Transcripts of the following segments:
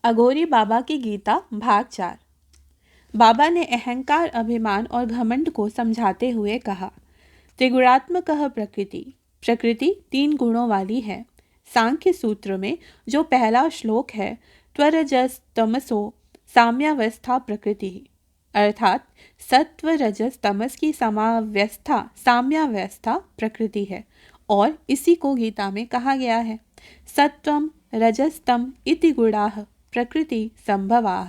अघोरी बाबा की गीता भाग 4। बाबा ने अहंकार, अभिमान और घमंड को समझाते हुए कहा, त्रिगुणात्मक प्रकृति प्रकृति 3 गुणों वाली है। सांख्य सूत्र में जो पहला श्लोक है, त्वरजस तमसो साम्यावस्था प्रकृति, अर्थात सत्व रजस तमस की समाव्यवस्था साम्यावस्था प्रकृति है। और इसी को गीता में कहा गया है, सत्वम रजस्तम इति गुणाः प्रकृति संभवाः।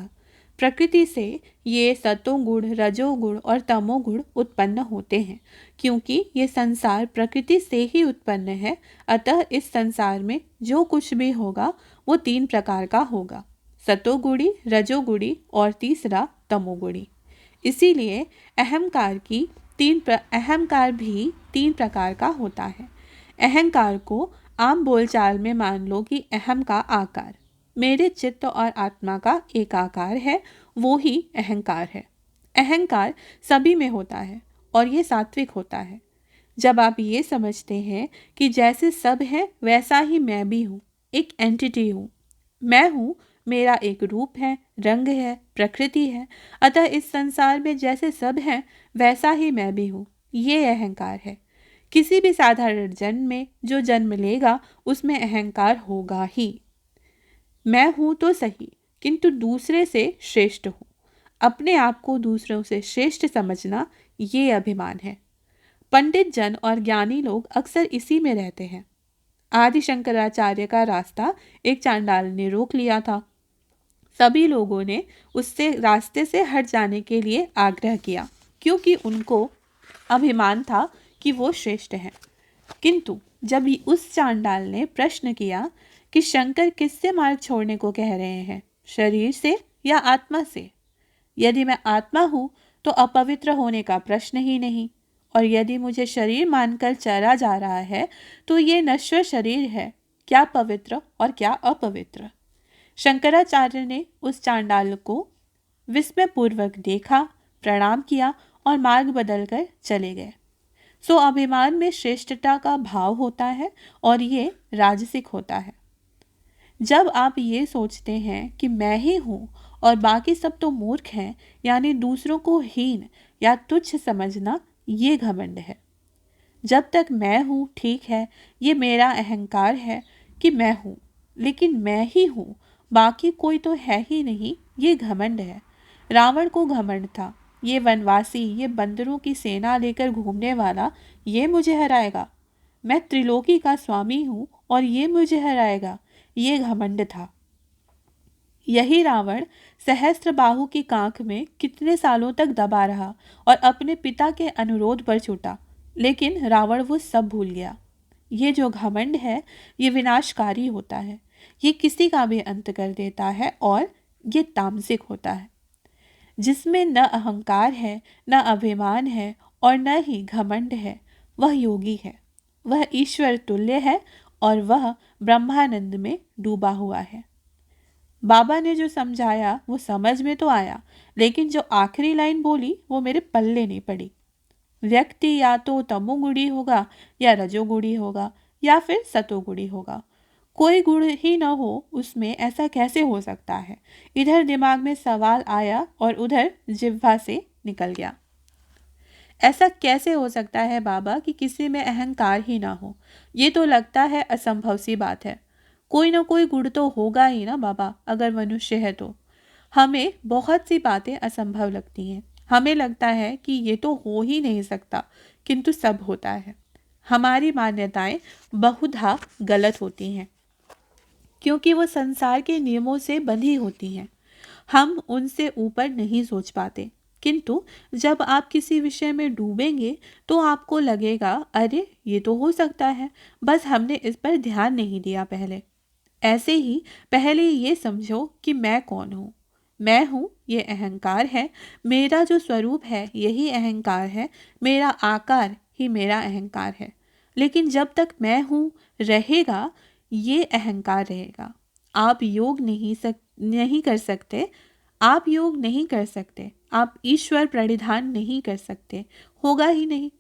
प्रकृति से ये सतोगुण, रजोगुण और तमोगुण उत्पन्न होते हैं। क्योंकि ये संसार प्रकृति से ही उत्पन्न है, अतः इस संसार में जो कुछ भी होगा वो 3 प्रकार का होगा, सतोगुणी, रजोगुणी और तीसरा तमोगुणी। इसीलिए अहंकार भी 3 प्रकार का होता है। अहंकार को आम बोलचाल में मान लो कि अहम का आकार, मेरे चित्त और आत्मा का एक आकार है, वो ही अहंकार है। अहंकार सभी में होता है और ये सात्विक होता है। जब आप ये समझते हैं कि जैसे सब है वैसा ही मैं भी हूँ, एक एंटिटी हूँ, मैं हूँ, मेरा एक रूप है, रंग है, प्रकृति है, अतः इस संसार में जैसे सब है वैसा ही मैं भी हूँ, ये अहंकार है। किसी भी साधारण जन्म में जो जन्म लेगा उसमें अहंकार होगा ही। मैं हूँ तो सही, किंतु दूसरे से श्रेष्ठ हूँ। अपने आप को दूसरों से श्रेष्ठ समझना ये अभिमान है। पंडित जन और ज्ञानी लोग अक्सर इसी में रहते हैं। आदि शंकराचार्य का रास्ता एक चांडाल ने रोक लिया था। सभी लोगों ने उससे रास्ते से हट जाने के लिए आग्रह किया, क्योंकि उनको अभिमान था कि वो श्रेष्ठ हैं। किंतु जब उस चांडाल ने प्रश्न किया कि शंकर किससे मार्ग छोड़ने को कह रहे हैं, शरीर से या आत्मा से? यदि मैं आत्मा हूँ तो अपवित्र होने का प्रश्न ही नहीं, और यदि मुझे शरीर मानकर चला जा रहा है तो ये नश्वर शरीर है, क्या पवित्र और क्या अपवित्र। शंकराचार्य ने उस चांडाल को विस्मयपूर्वक देखा, प्रणाम किया और मार्ग बदलकर चले गए। सो अभिमान में श्रेष्ठता का भाव होता है और ये राजसिक होता है। जब आप ये सोचते हैं कि मैं ही हूँ और बाकी सब तो मूर्ख हैं, यानी दूसरों को हीन या तुच्छ समझना, ये घमंड है। जब तक मैं हूँ ठीक है, ये मेरा अहंकार है कि मैं हूँ, लेकिन मैं ही हूँ, बाकी कोई तो है ही नहीं, ये घमंड है। रावण को घमंड था, ये वनवासी, ये बंदरों की सेना लेकर घूमने वाला, ये मुझे हराएगा। मैं त्रिलोकी का स्वामी हूँ और ये मुझे हराएगा, ये घमंड था। यही रावण सहस्त्रबाहु की कांख में कितने सालों तक दबा रहा और अपने पिता के अनुरोध पर छूटा, लेकिन रावण वो सब भूल गया। ये जो घमंड है ये विनाशकारी होता है, ये किसी का भी अंत कर देता है और ये तामसिक होता है। जिसमें न अहंकार है, न अभिमान है और न ही घमंड है, वह योगी है, वह ईश्वर तुल्य है और वह ब्रह्मानंद में डूबा हुआ है। बाबा ने जो समझाया वो समझ में तो आया, लेकिन जो आखिरी लाइन बोली वो मेरे पल्ले नहीं पड़ी। व्यक्ति या तो तमोगुणी होगा या रजोगुणी होगा या फिर सतोगुणी होगा, कोई गुण ही न हो उसमें, ऐसा कैसे हो सकता है? इधर दिमाग में सवाल आया और उधर जिह्वा से निकल गया। ऐसा कैसे हो सकता है बाबा कि किसी में अहंकार ही ना हो? ये तो लगता है असंभव सी बात है। कोई ना कोई गुण तो होगा ही ना बाबा, अगर मनुष्य है तो। हमें बहुत सी बातें असंभव लगती हैं। हमें लगता है कि ये तो हो ही नहीं सकता, किंतु सब होता है। हमारी मान्यताएं बहुधा गलत होती हैं, क्योंकि वो संसार के नियमों से बंधी होती हैं। हम उनसे ऊपर नहीं सोच पाते। किंतु जब आप किसी विषय में डूबेंगे तो आपको लगेगा, अरे ये तो हो सकता है, बस हमने इस पर ध्यान नहीं दिया पहले। ऐसे ही पहले ये समझो कि मैं कौन हूँ। मैं हूँ ये अहंकार है, मेरा जो स्वरूप है यही अहंकार है, मेरा आकार ही मेरा अहंकार है। लेकिन जब तक मैं हूँ रहेगा, ये अहंकार रहेगा। आप योग नहीं कर सकते, आप योग नहीं कर सकते, आप ईश्वर प्रणिधान नहीं कर सकते, होगा ही नहीं।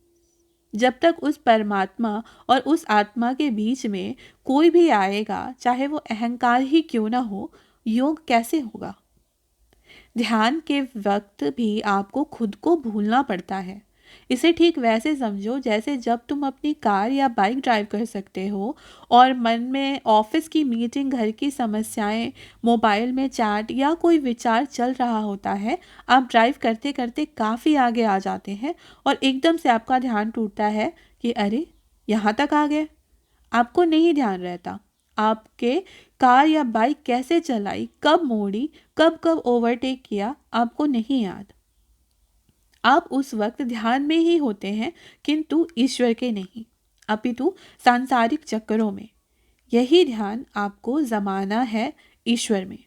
जब तक उस परमात्मा और उस आत्मा के बीच में कोई भी आएगा, चाहे वो अहंकार ही क्यों ना हो, योग कैसे होगा? ध्यान के वक्त भी आपको खुद को भूलना पड़ता है। इसे ठीक वैसे समझो जैसे जब तुम अपनी कार या बाइक ड्राइव कर सकते हो और मन में ऑफिस की मीटिंग, घर की समस्याएं, मोबाइल में चैट या कोई विचार चल रहा होता है। आप ड्राइव करते करते काफ़ी आगे आ जाते हैं और एकदम से आपका ध्यान टूटता है कि अरे, यहाँ तक आ गए। आपको नहीं ध्यान रहता आपके कार या बाइक कैसे चलाई, कब मोड़ी, कब कब ओवरटेक किया, आपको नहीं याद। आप उस वक्त ध्यान में ही होते हैं, किंतु ईश्वर के नहीं, अपितु सांसारिक चक्करों में। यही ध्यान आपको जमाना है ईश्वर में।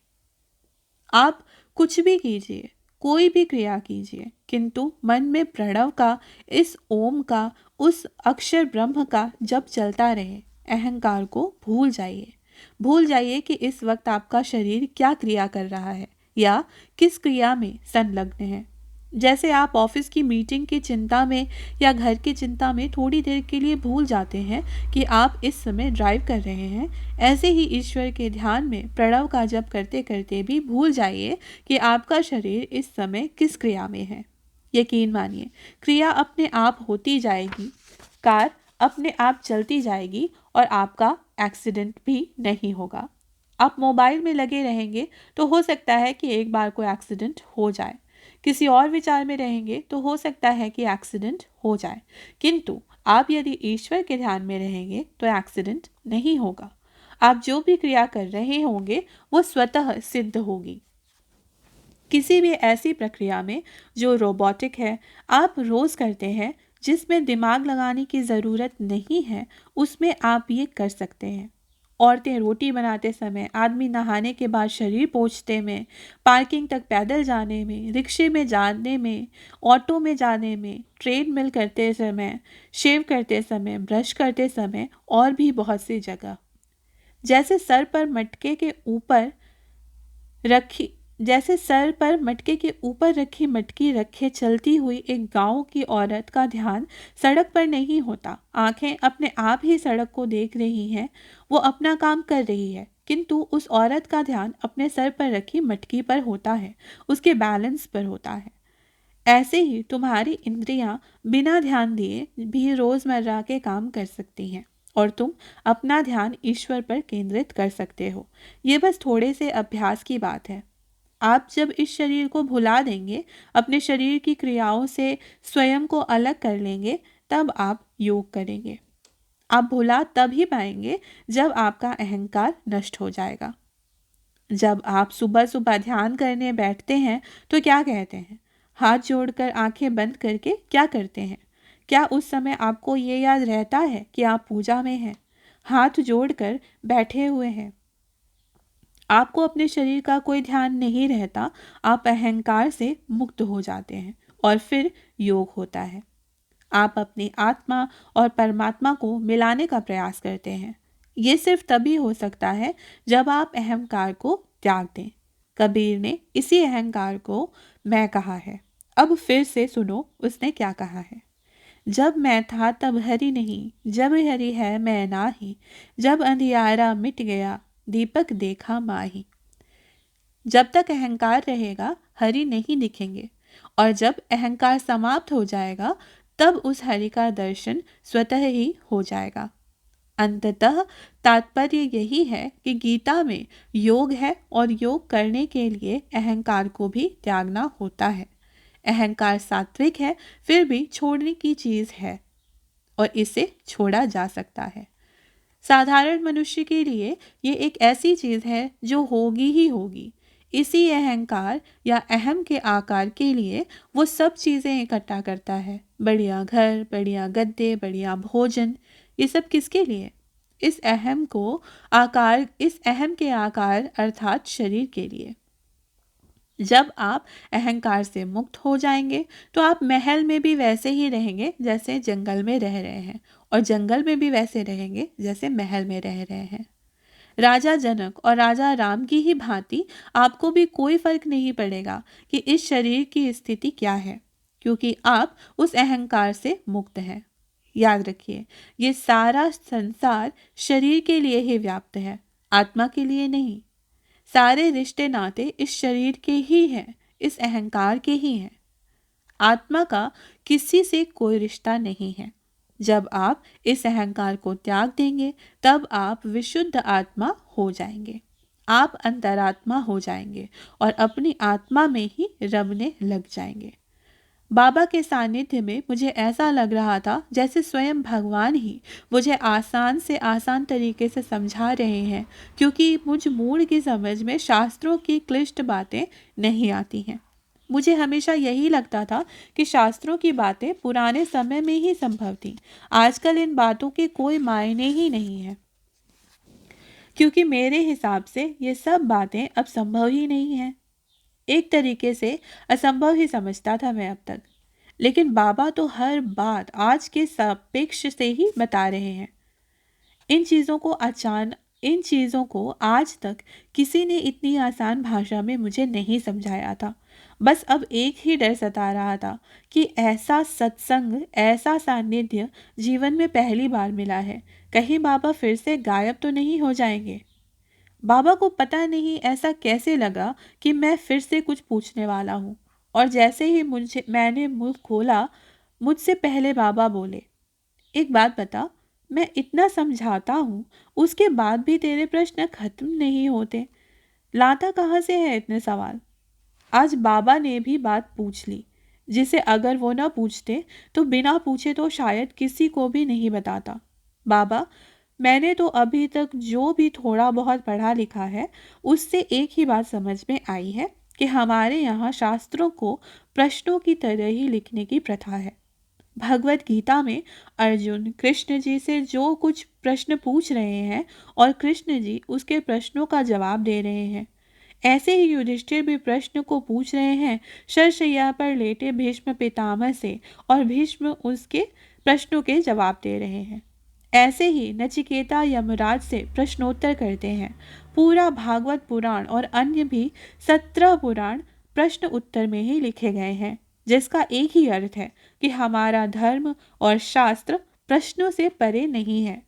आप कुछ भी कीजिए, कोई भी क्रिया कीजिए, किंतु मन में प्रणव का, इस ओम का, उस अक्षर ब्रह्म का जप चलता रहे। अहंकार को भूल जाइए। भूल जाइए कि इस वक्त आपका शरीर क्या क्रिया कर रहा है या किस क्रिया में संलग्न है। जैसे आप ऑफिस की मीटिंग की चिंता में या घर की चिंता में थोड़ी देर के लिए भूल जाते हैं कि आप इस समय ड्राइव कर रहे हैं, ऐसे ही ईश्वर के ध्यान में प्रणव का जप करते करते भी भूल जाइए कि आपका शरीर इस समय किस क्रिया में है। यकीन मानिए, क्रिया अपने आप होती जाएगी, कार अपने आप चलती जाएगी और आपका एक्सीडेंट भी नहीं होगा। आप मोबाइल में लगे रहेंगे तो हो सकता है कि एक बार कोई एक्सीडेंट हो जाए, किसी और विचार में रहेंगे तो हो सकता है कि एक्सीडेंट हो जाए, किंतु आप यदि ईश्वर के ध्यान में रहेंगे तो एक्सीडेंट नहीं होगा। आप जो भी क्रिया कर रहे होंगे वो स्वतः सिद्ध होगी। किसी भी ऐसी प्रक्रिया में जो रोबोटिक है, आप रोज करते हैं, जिसमें दिमाग लगाने की ज़रूरत नहीं है, उसमें आप ये कर सकते हैं। औरतें रोटी बनाते समय, आदमी नहाने के बाद शरीर पोंछते में, पार्किंग तक पैदल जाने में, रिक्शे में जाने में, ऑटो में जाने में, ट्रेडमिल करते समय, शेव करते समय, ब्रश करते समय और भी बहुत सी जगह। जैसे सर पर मटके के ऊपर रखी जैसे सर पर मटके के ऊपर रखी मटकी रखे चलती हुई एक गांव की औरत का ध्यान सड़क पर नहीं होता। आंखें अपने आप ही सड़क को देख रही हैं, वो अपना काम कर रही है, किंतु उस औरत का ध्यान अपने सर पर रखी मटकी पर होता है, उसके बैलेंस पर होता है। ऐसे ही तुम्हारी इंद्रियां बिना ध्यान दिए भी रोजमर्रा के काम कर सकती हैं और तुम अपना ध्यान ईश्वर पर केंद्रित कर सकते हो। ये बस थोड़े से अभ्यास की बात है। आप जब इस शरीर को भुला देंगे, अपने शरीर की क्रियाओं से स्वयं को अलग कर लेंगे, तब आप योग करेंगे। आप भुला तब ही पाएंगे जब आपका अहंकार नष्ट हो जाएगा। जब आप सुबह सुबह ध्यान करने बैठते हैं तो क्या कहते हैं? हाथ जोड़कर आंखें बंद करके क्या करते हैं? क्या उस समय आपको ये याद रहता है कि आप पूजा में हैं, हाथ जोड़कर बैठे हुए हैं? आपको अपने शरीर का कोई ध्यान नहीं रहता, आप अहंकार से मुक्त हो जाते हैं और फिर योग होता है। आप अपनी आत्मा और परमात्मा को मिलाने का प्रयास करते हैं। ये सिर्फ तभी हो सकता है जब आप अहंकार को त्याग दें। कबीर ने इसी अहंकार को मैं कहा है। अब फिर से सुनो उसने क्या कहा है। जब मैं था तब हरि नहीं, जब हरि है मैं नाही, जब अंधियारा मिट गया दीपक देखा माही। जब तक अहंकार रहेगा हरि नहीं दिखेंगे, और जब अहंकार समाप्त हो जाएगा तब उस हरि का दर्शन स्वतः ही हो जाएगा। अंततः तात्पर्य यही है कि गीता में योग है और योग करने के लिए अहंकार को भी त्यागना होता है। अहंकार सात्विक है, फिर भी छोड़ने की चीज है और इसे छोड़ा जा सकता है। साधारण मनुष्य के लिए ये एक ऐसी चीज है जो होगी ही होगी। इसी अहंकार या अहम के आकार के लिए वो सब चीजें इकट्ठा करता है। बढ़िया घर, बढ़िया गद्दे, बढ़िया भोजन, ये सब किसके लिए? इस अहम के आकार अर्थात शरीर के लिए। जब आप अहंकार से मुक्त हो जाएंगे तो आप महल में भी वैसे ही रहेंगे जैसे जंगल में रह रहे हैं, और जंगल में भी वैसे रहेंगे जैसे महल में रह रहे हैं। राजा जनक और राजा राम की ही भांति आपको भी कोई फर्क नहीं पड़ेगा कि इस शरीर की स्थिति क्या है, क्योंकि आप उस अहंकार से मुक्त हैं। याद रखिए, ये सारा संसार शरीर के लिए ही व्याप्त है, आत्मा के लिए नहीं। सारे रिश्ते नाते इस शरीर के ही हैं, इस अहंकार के ही हैं। आत्मा का किसी से कोई रिश्ता नहीं है। जब आप इस अहंकार को त्याग देंगे, तब आप विशुद्ध आत्मा हो जाएंगे। आप अंतरात्मा हो जाएंगे और अपनी आत्मा में ही रमने लग जाएंगे। बाबा के सानिध्य में मुझे ऐसा लग रहा था जैसे स्वयं भगवान ही मुझे आसान से आसान तरीके से समझा रहे हैं, क्योंकि मुझ मूढ़ की समझ में शास्त्रों की क्लिष्ट बातें नहीं आती हैं। मुझे हमेशा यही लगता था कि शास्त्रों की बातें पुराने समय में ही संभव थी। आजकल इन बातों के कोई मायने ही नहीं है, क्योंकि मेरे हिसाब से ये सब बातें अब संभव ही नहीं हैं। एक तरीके से असंभव ही समझता था मैं अब तक। लेकिन बाबा तो हर बात आज के सापेक्ष से ही बता रहे हैं। इन चीज़ों को आज तक किसी ने इतनी आसान भाषा में मुझे नहीं समझाया था। बस अब एक ही डर सता रहा था कि ऐसा सत्संग, ऐसा सानिध्य जीवन में पहली बार मिला है। कहीं बाबा फिर से गायब तो नहीं हो जाएंगे। बाबा को पता नहीं ऐसा कैसे लगा कि मैं फिर से कुछ पूछने वाला हूँ, और जैसे ही मैंने मुंह खोला, मुझसे पहले बाबा बोले, एक बात बता, मैं इतना समझाता हूँ, उसके बाद भी तेरे प्रश्न खत्म नहीं होते। लाता कहाँ से है इतने सवाल? आज बाबा ने भी बात पूछ ली, जिसे अगर वो ना पूछते तो बिना पूछे तो शायद किसी को भी नहीं बताता। बाबा, मैंने तो अभी तक जो भी थोड़ा बहुत पढ़ा लिखा है, उससे एक ही बात समझ में आई है कि हमारे यहाँ शास्त्रों को प्रश्नों की तरह ही लिखने की प्रथा है। भगवत गीता में अर्जुन कृष्ण जी से जो कुछ प्रश्न पूछ रहे हैं और कृष्ण जी उसके प्रश्नों का जवाब दे रहे हैं, ऐसे ही युधिष्ठिर भी प्रश्न को पूछ रहे हैं शरशैया पर लेटे भीष्म पितामह से, और भीष्म उसके प्रश्नों के जवाब दे रहे हैं। ऐसे ही नचिकेता यमराज से प्रश्नोत्तर करते हैं। पूरा भागवत पुराण और अन्य भी 17 पुराण प्रश्न उत्तर में ही लिखे गए हैं, जिसका एक ही अर्थ है कि हमारा धर्म और शास्त्र प्रश्नों से परे नहीं है।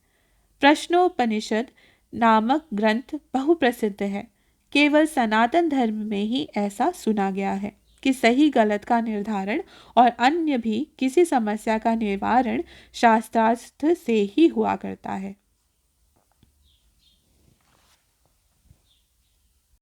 प्रश्नोपनिषद नामक ग्रंथ बहुप्रसिद्ध है। केवल सनातन धर्म में ही ऐसा सुना गया है कि सही गलत का निर्धारण और अन्य भी किसी समस्या का निवारण शास्त्रार्थ से ही हुआ करता है।